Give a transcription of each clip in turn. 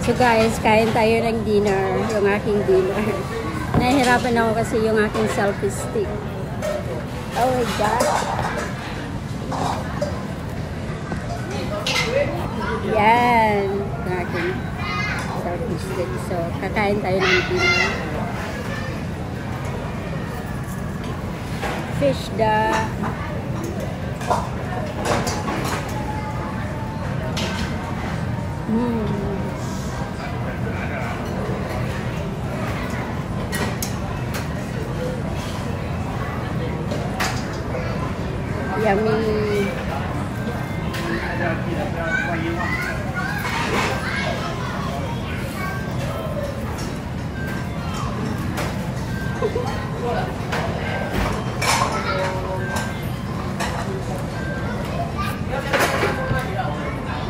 So guys, kain tayo ng dinner, yung aking dinner. Nahihirapan ako kasi yung aking selfie stick. Oh my God. Yan. Yung aking selfie stick. So, kakain tayo ng dinner. Fish da. Yummy.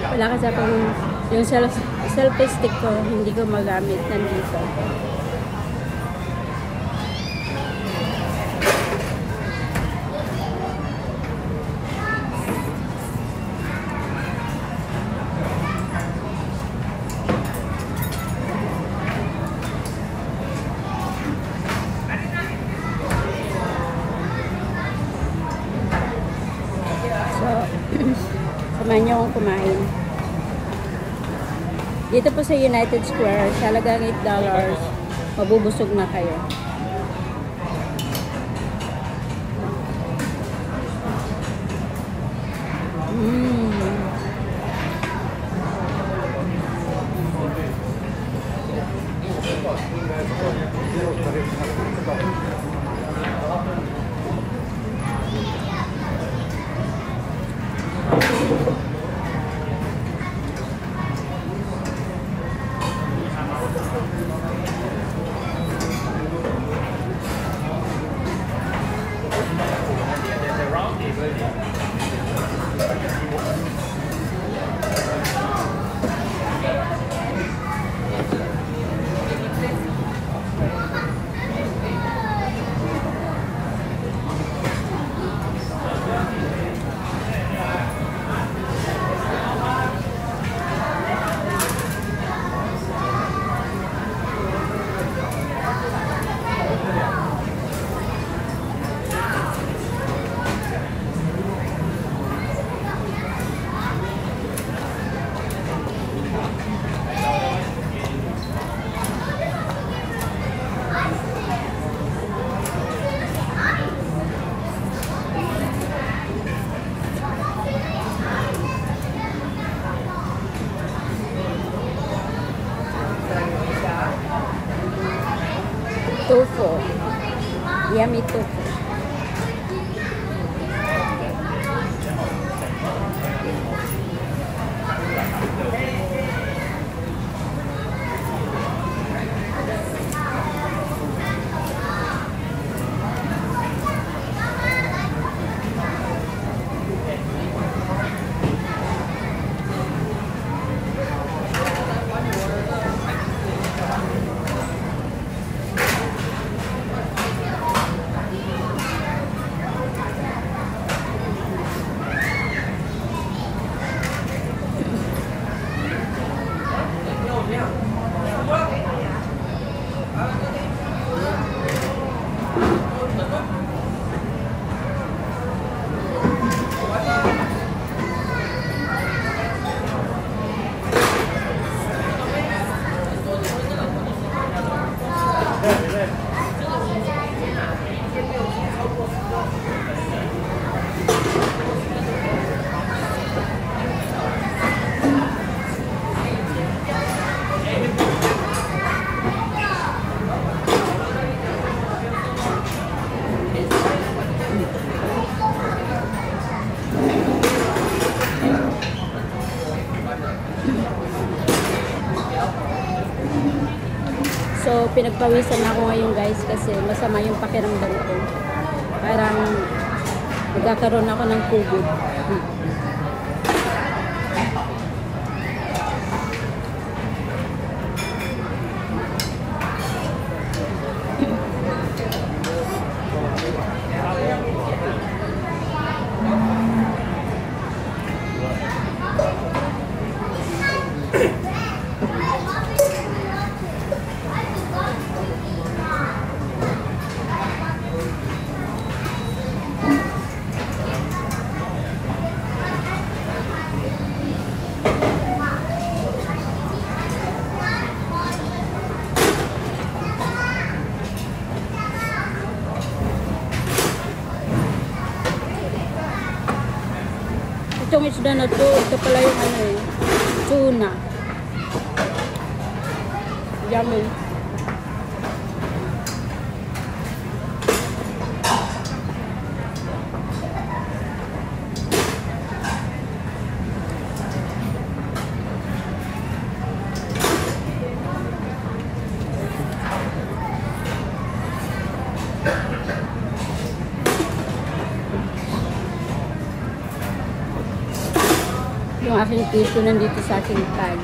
Wala kasi akong yung selfie stick ko, hindi ko magamit nandito. Samahan niyo akong kumain. Dito po sa United Square, sa halagang $8, mabubusog na kayo. Tofu. Yummy tofu. So, pinagpawisan na ako ngayon guys kasi masama yung pakiramdam ko. Parang magkakaroon ako ng COVID. Itong isda na to, ito pala yung ano eh, tuna. Yummy. Yung aking piso nandito sa aking tag.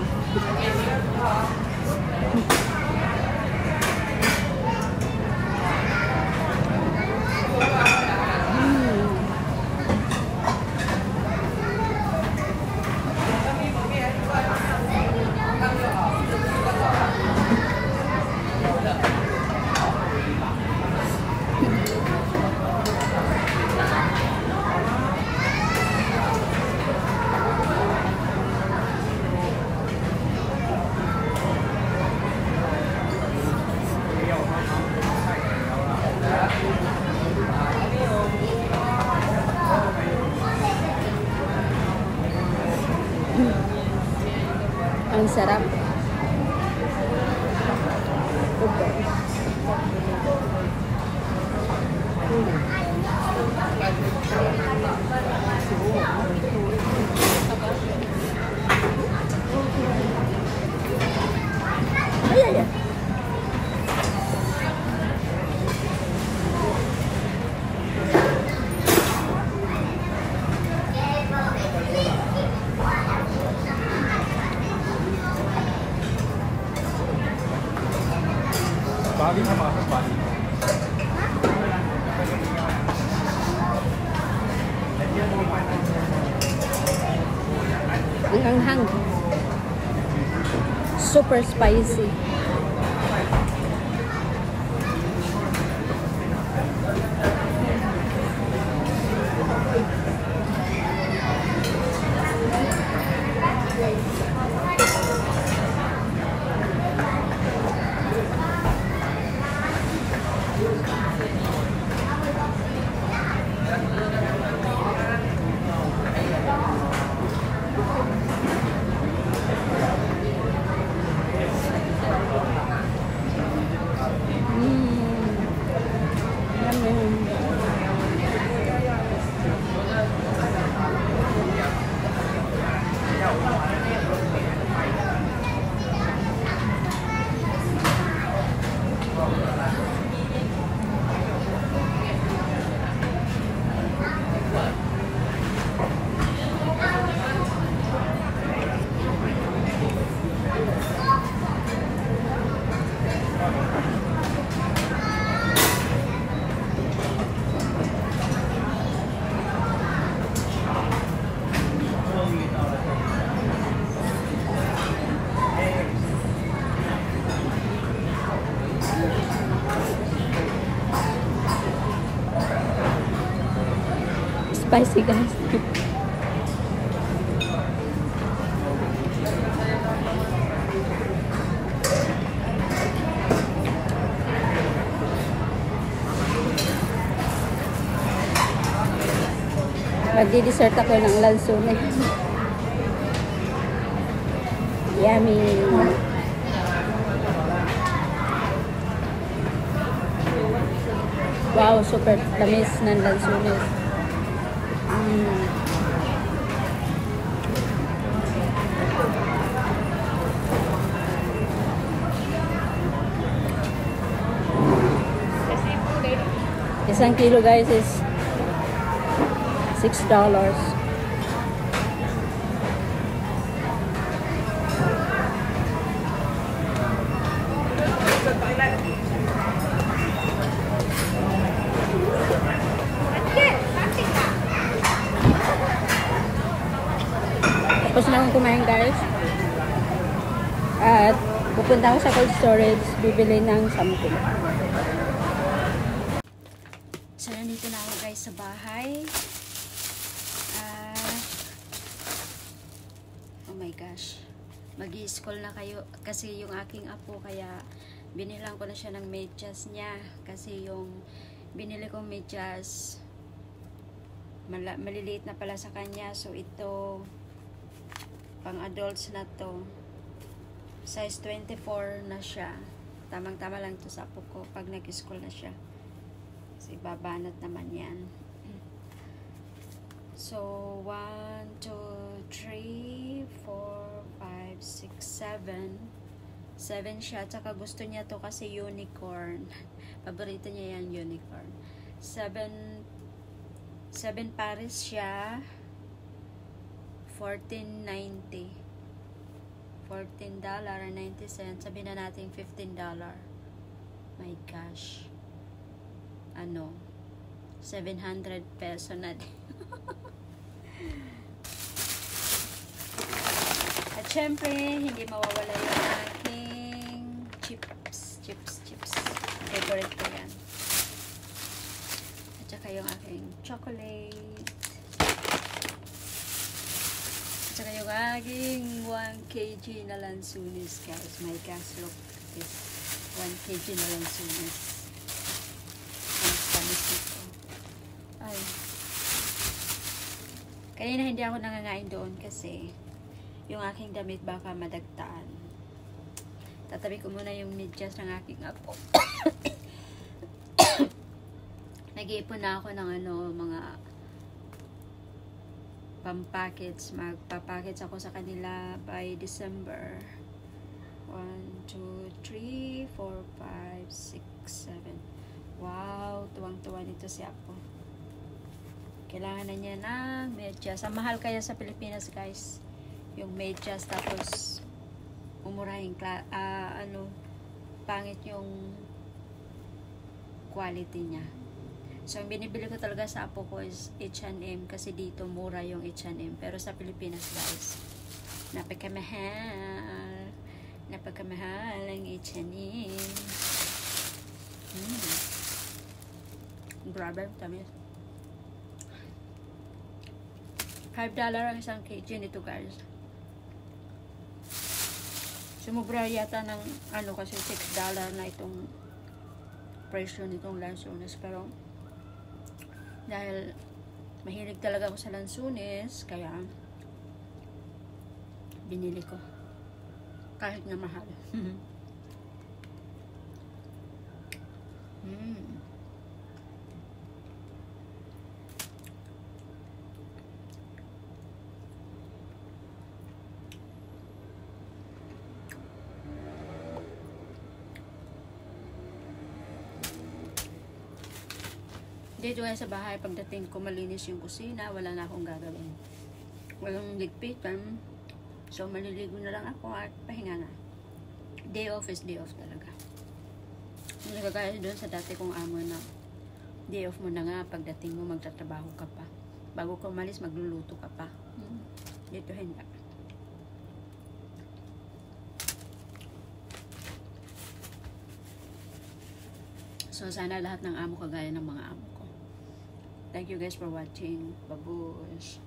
Ang sarap. Ay, ay, ay. Bali sama apa Bali? Ang anghang. Super spicy. Spicy, guys. Magdi-dessert ako ng lansunet. Yummy. Wow, super tamis ng lansunet. Isang kilo, guys, is $6. Tapos na akong kumain, guys. At pupunta ako sa cold storage, bibili ng something. So, nandito na ako, guys, sa bahay. Oh my gosh. Mag-i-school na kayo kasi yung aking apo, kaya binilang ko na siya ng medyas niya kasi yung binili kong medyas maliliit na pala sa kanya. So ito pang adults na to, size 24 na siya. Tamang tama lang to sa apo ko pag nag-school na siya, kasi babanat naman yan. So 1, 2, 3, 4, 5, 6, 7 siya. Tsaka gusto niya to kasi unicorn. Paborito niya yan, unicorn. 7 pares siya. $14.90. $14.90. Sabi na natin $15. My gosh. 700 peso na din. At syempre, hindi mawawala yung aking chips. Favorite ko yan. At saka yung aking chocolate. At saka yung aking 1 kg na lansunis, guys. My gosh, look at this. 1 kg na lansunis. Ang tamis nito. Ay. Kanina hindi ako nangangain doon kasi yung aking damit baka madagtaan. Tatabi ko muna yung medyas ng aking apo. Nag-iipon na ako ng mga pampackets. Magpapackets ako sa kanila by December. 1, 2, 3, 4, 5, 6, 7. Wow, tuwang-tuwa nito si apo. Kailangan na niya ng medyas. Ang mahal kaya sa Pilipinas, guys, yung medyas, tapos umurahing pangit yung quality niya. So, ang binibili ko talaga sa apo ko is H&M kasi dito mura yung H&M. Pero sa Pilipinas, guys, napakamahal ang H&M. Grabe, tamis. $5 ang isang kg nito, guys. Sumubra yata ng kasi $6 na itong presyo nitong lansunis. Pero dahil mahilig talaga ako sa lansunis, kaya binili ko kahit na mahal. Dito nga sa bahay, pagdating ko malinis yung kusina, wala na akong gagawin. Walang ligpitan. So, maliligo na lang ako at pahinga na. Day off is day off talaga. Hindi kagaya doon sa dati kong amo na day off mo na nga, pagdating mo magtatrabaho ka pa. Bago ka umalis, magluluto ka pa. Dito hindi. So, sana lahat ng amo kagaya ng mga amo ko. Thank you guys for watching. Babush!